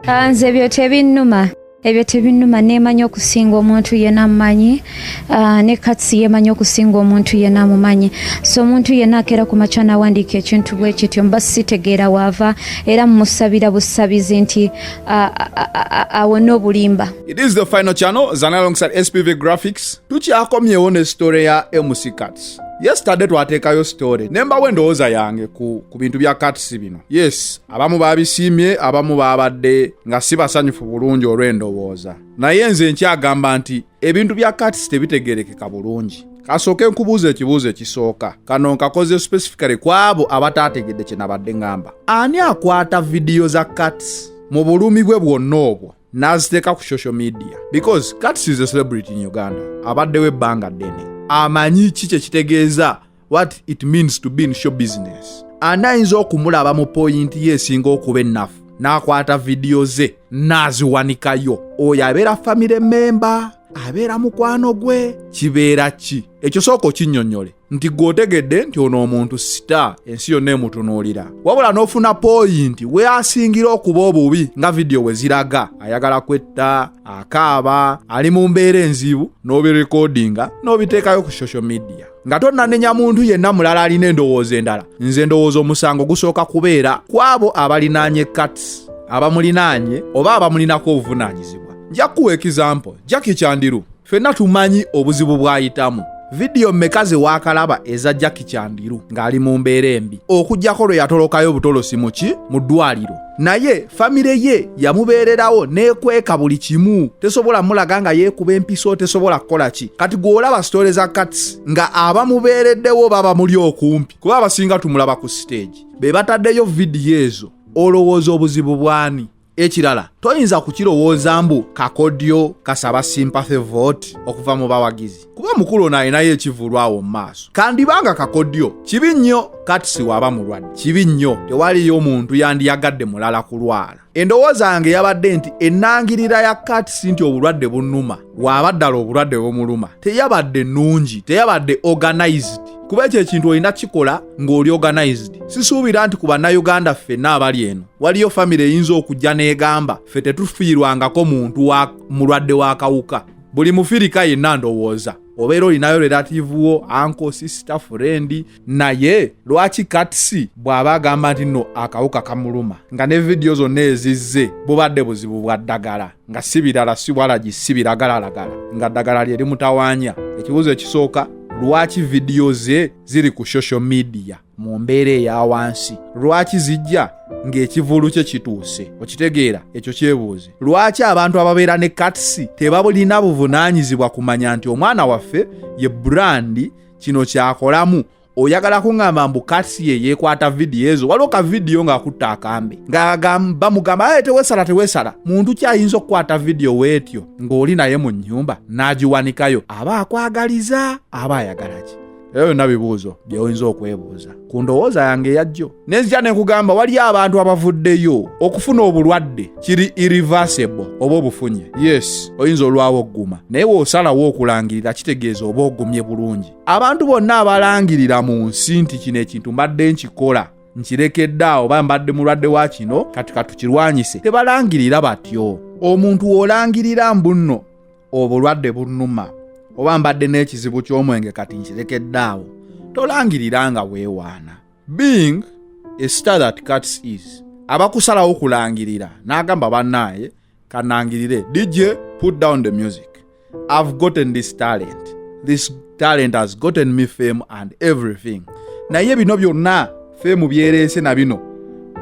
Nze ebyo tebinnuma neemanya okusinga omuntu yenna amumanyi ne katsi yeemanya okusinga omuntu yenna amumanyi. So omuntu yenna akeera ku makya n'awandiika ekintu bwe kityo mba sitegeera waava era mmusabira busabizi nti awone obulimba. It is the final channel, Zana alongside SPV Graphics. Tukyakomyewo ne story ya MC Cuts. Yesterday twateekayo story nemba wendowooza yange ku bintu bya Cuts bino. Yes, abamu babisiimye, abamu babadde nga si basanyufu bulungi olw'endowooza. Naye nze nkyagamba nti ebintu bya Cuts tebitegerekeka bulungi. Kasooke nkubuuza ekibuuzo ekisooka. Kano nkakoze specifically kwabo abataategedde kye nabadde ngamba. Ani akwata video za Cuts mu bulumi bwe bwonna obwo n'aziteeka ku social media? Because Cuts is a celebrity in Uganda. Abaddewo ebbanga ddene. Amanyi kiki ekitegeeza what it means to be in show business. Anayinza okumulaba mu point yesinga okuba ennafu n'akwata video ze n'aziwanikayo. Oyo abeera family member, abeera mukwano gwe, kibeera ki? Ekyo sooka okinnyonnyole nti gw'otegedde nti ono omuntu sita ensi yonna emutunuulira. Wabula n'ofuna point we asingira okuba obubi nga video we ziraga. Ayagala kwetta, akaaba, ali mu mbeera enzibu, n'obirekodinga n'obiteekayo ku social media. Nga tonnanenya muntu yenna mulala alina endowooza endala. Nze ndowooza omusango gusooka kubeera kwabo abalinaanye Cuts, abamulinaanye oba abamulinako obuvunaanyizibwa. Nja kuwa example, Jackie Chandiru. Ffenna tumanyi obuzibu bw'ayitamu. Video mmekaze waakalaba eza Jackie Chandiru ng'ali mu mbeera embi. Okuggyako lwe yatolokayo butolosi mu ddwaliro. Naye famire ye yamubeererawo n'ekweka buli kimu. Tesobola mulaga nga yeekuba empiso, tesobola kukola ki. Kati gw'olaba story za Cuts nga abamubeereddewo baba muli okumpi. Kuba abasinga tumulaba ku stage. Be bataddeyo video ezo. Olowooza obuzibu bwani? Ekirala, toyinza kukirowooza mbu kakodyo kasaba sympathy vote okuva mu bawagizi. Kuba mukulu nayo ekivulwawo mu maaso. Kandibanga kakodyo, kibi nnyo Cuts waba mulwadde. Kibi nnyo tewaliyo omuntu yandiyagadde mulala kulwala. Endowooza yange yabadde nti ennangirira ya Cuts nti obulwadde bunnuma waba ddala obulwadde bumuluma teyabadde nnungi, teyabadde organized. Kuba ekyo ekintu olina kikola ng'oli organized. Sisuubira nti ku bannayuganda ffenna abali eno waliyo famire eyinza okujja n'egamba ffe tetufiirwangako muntu mulwadde w'akawuka. Buli mufirika yenna ndowooza obeera olinayo relative wo, uncle, sister, friend. Naye lwaki Cuts bw'aba agamba nti no akawuka kamuluma nga ne video zonna ezizze bubadde buzibu bwa ddagala nga si birala si bwalagi si biragalalagala nga ddagala lye limutawaanya? Ekibuuzo ekisooka, lwaki video ze ziri ku social media mu mbeera eya wansi? Lwaki zijja ng'ekivulu kye kituuse? Okitegeera ekyo kyebuuze. Lwaki abantu ababeera ne Cuts tebabulina buvunaanyizibwa kumanya nti omwana waffe ye brand kino kyakolamu? Oyagala kuŋŋamba mbu Cuts ye yeekwata video ezo, waliwo ka video ng'akutta akambe bamugamba teweesala. Muntu kyayinza okukwata video weetyo ng'oli naye mu nnyumba n'agiwanikayo? Aba akwagaliza, aba ayagala ki? Eyo yonna bibuuzo by'oyinza okwebuuza ku ndowooza yange eyajjo. Nenzija ne kugamba waliyo abantu abavuddeyo okufuna obulwadde kiri irreversible oba obufunye. Yes, oyinza olwawo ogguma, naye w'osalawo okulangirira kitegeeza oba oggumye bulungi. Abantu bonna abalangirira mu nsi nti kino ekintu mbadde nkikola nkirekedde awo oba mbadde mulwadde wa kino kati katukirwanyise, tebalangirira batyo. Omuntu w'olangirira mbuno obulwadde bunnuma oba mbadde n'ekizibu ky'omwenge kati nkirekedde awo, tolangirira nga weewaana. Being a star that Cuts is, abakusalawo kulangirira n'agamba bannaaye kanangirire, DJ put down the music, I've gotten this talent has gotten me fame and everything. Naye bino byonna fame byereese na bino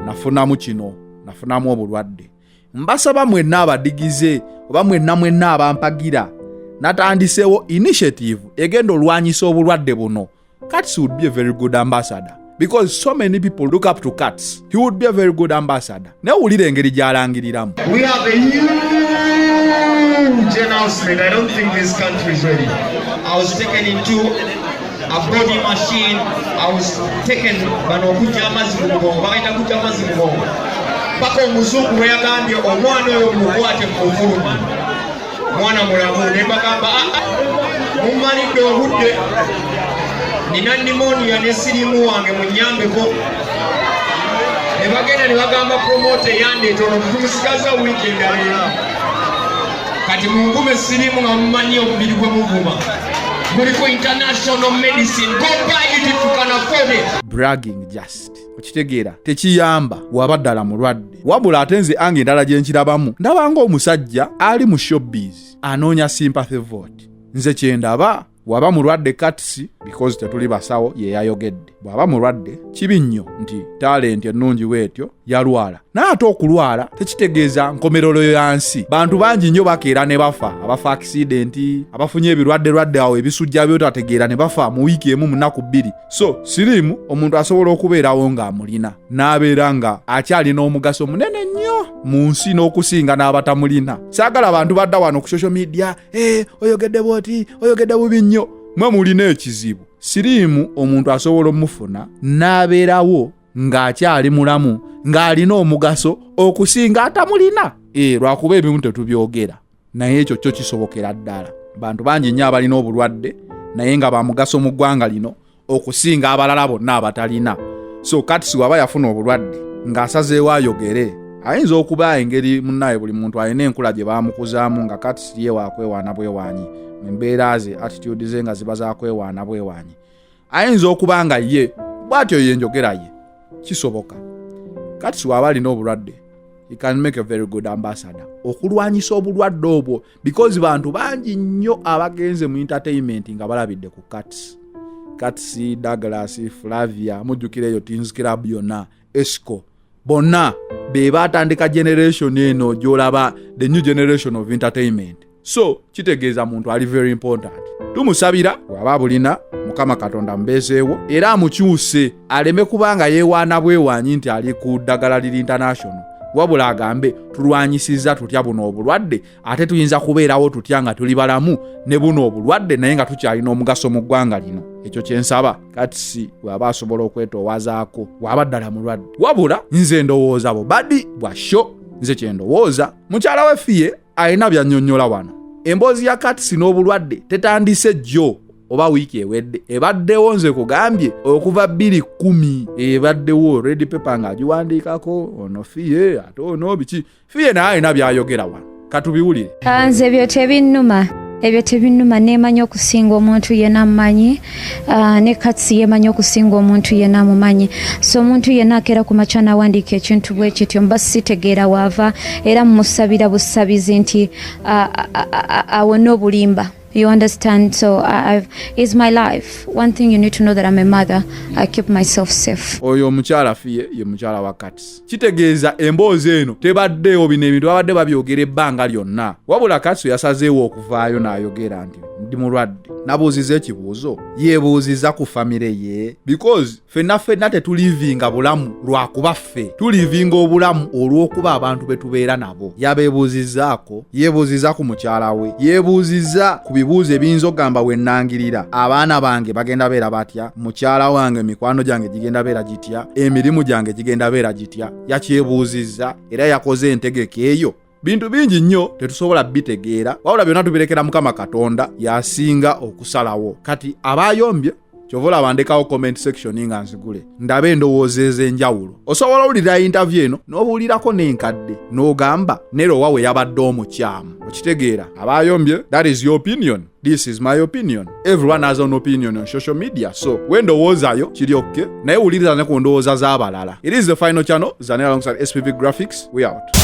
nafunamu kino, nafunamu obulwadde. Mbasaba mwenna abadigize oba mwenna abampagira natandisewo initiative egenda olwanyisa obulwadde buno. Cuts would be a very good ambassador because so many people look up to Cuts. He would be a very good ambassador. Naye wulira engeri gy'alangiriramu. We have a huge announcement. I don't think this country is ready. I was taken into a body machine. I was taken banokuja amazi mu mugongo, bagenda kuja amazi mu mugongo. Paka omuzungu bwe yagambye omwana oyo mukwate mu vulugu. Mwana mulamu ne bagamba mumalidde obudde, nina pneumonia ne sirimu wange munyambeko. ne bagenda ne bagamba promote yandeeta ono tumusigaza wiiki endala kati mu nkume sirimu nga mumanyi omubiri gwe muvuma muliko international medicine go buy it if you can afford it. Bragging just okitegeera tekiyamba waba ddala mulwadde wabula ate nze ange endala gye nkirabamu ndabanga omusajja ali mu showbiz anoonya sympathy vote nze kyendaba waba mulwadde katisi because tetuli basawo ye yayogedde bwaba mulwadde kibi nnyo nti talent ennungi weetyo yalwala n'ate okulwala tekitegeeza nkomerero yansi bantu bangi nnyo bakeera ne bafa abafa accident abafunye ebirwadde awo ebisujja byotategeera ne bafa mu wiiki emu mu nnaku bbiri so sirimu omuntu asobola okubeerawo ng'amulina n'abeera nga akyalina omugaso munene nnyo mu nsi n'okusinga n'abatamulina saagala abantu badda wano ku social media oyogedde bwoti oyogedde bubi nnyo mwe mulina ekizibu sirimu omuntu asobola omufuna n'abeerawo ng'akyali mulamu ng'alina omugaso okusinga atamulina lwakuba ebimu tetubyogera naye ekyo kyo kisobokera ddala bantu bangi nnyo abalina obulwadde naye nga bamugaso mu ggwanga lino okusinga abalala bonna abatalina so katisi waba yafuna obulwadde ng'asazeewo ayogere ayinza okuba engeri munnaye buli muntu alina enkula gye baamukuzaamu nga katisi ye wakwewaana bwewaanyi embeera ze attitude ze nga ziba zakwewaana bwewaanyi ayinza okuba nga ye bw'atyo yenjogera ye kisoboka katisi waba alina obulwadde he can make a very good ambassador okulwanyisa obulwadde obwo because bantu bangi nnyo abagenze mu entertainment nga balabidde ku katisi Douglas Flavia mujjukireyo Teens Club yonna Esco bonna be batandika generation eno gyolaba the new generation of entertainment so kitegeeza muntu ali very important tumusabira waba bulina Mukama Katonda mbeezeewo era amukyuse aleme kubanga yeewaana bwewaanyi nti ali ku ddagala liri international wabula agambe tulwanyisiza tutya buno obulwadde ate tuyinza kubeerawo tutya nga tuli balamu ne buno obulwadde naye nga tukyalina omugaso mu ggwanga lino ekyo kyensaba katisi waba asobola okwetoowazaako waba ddala mulwadde wabula nze ndowooza bubadi bwa sho nze kyendowooza mukyala we fiye alina byannyonnyola wano emboozi ya katisi n'obulwadde tetandise jjo oba wiiki ewedde ebaddewo nze kugambye okuva 2010 ebaddewo red paper ng'agiwandiikako ono fiye ate ono biki fiye naye alina byayogera wano katubiwulire nze ebyo tebinnuma neemanya okusinga omuntu yenna amumanyi ne katisi yeemanya okusinga omuntu yenna amumanyi so omuntu yenna akeera ku makya n'awandiika ekintu bwe kityo mba sitegeera waava era mumusabira busabizi nti awone obulimba. You understand? So it's my life. One thing you need to know that I'm a mother. I keep myself safe. Oyo mukyala fiye ye mukyala wa katisi kitegeeza emboozi eno tebaddeewo bino ebintu babadde babyogera ebbanga lyonna wabula katisi yasazeewo okuvaayo n'ayogera nti ndi mulwadde nabuuziza ekibuuzo yeebuuziza ku famire ye because ffenna tetulivinga bulamu lwakuba ffe tulivinga obulamu olw'okuba abantu betubeera nabo yabeebuuzizaako yeebuuziza ku mukyala we yeebuuziza ku bibuuzo ebiyinza okugamba wennangirira abaana bange bagenda beera batya mukyala wange mikwano gyange gigenda beera gitya emirimu gyange gigenda beera gitya yakyebuuzizza era yakoze entegeka eyo bintu bingi nnyo tetusobola bitegeera wabula byonna tubirekera Mukama Katonda yasinga okusalawo kati abayombye kyovola bandekawo comment section nga nzigule ndabe endowooza ez'enjawulo osobola owulira interview eno n'obuulirako n'enkadde n'ogamba nerowa we yabadde omukyamu okitegeera abayombye that is your opinion this is my opinion everyone has an opinion on social media so wendowoozayo kiri okke naye wuliriza ne ku ndowooza z'abalala it is the final channel Zanel alongside SPV Graphics we out.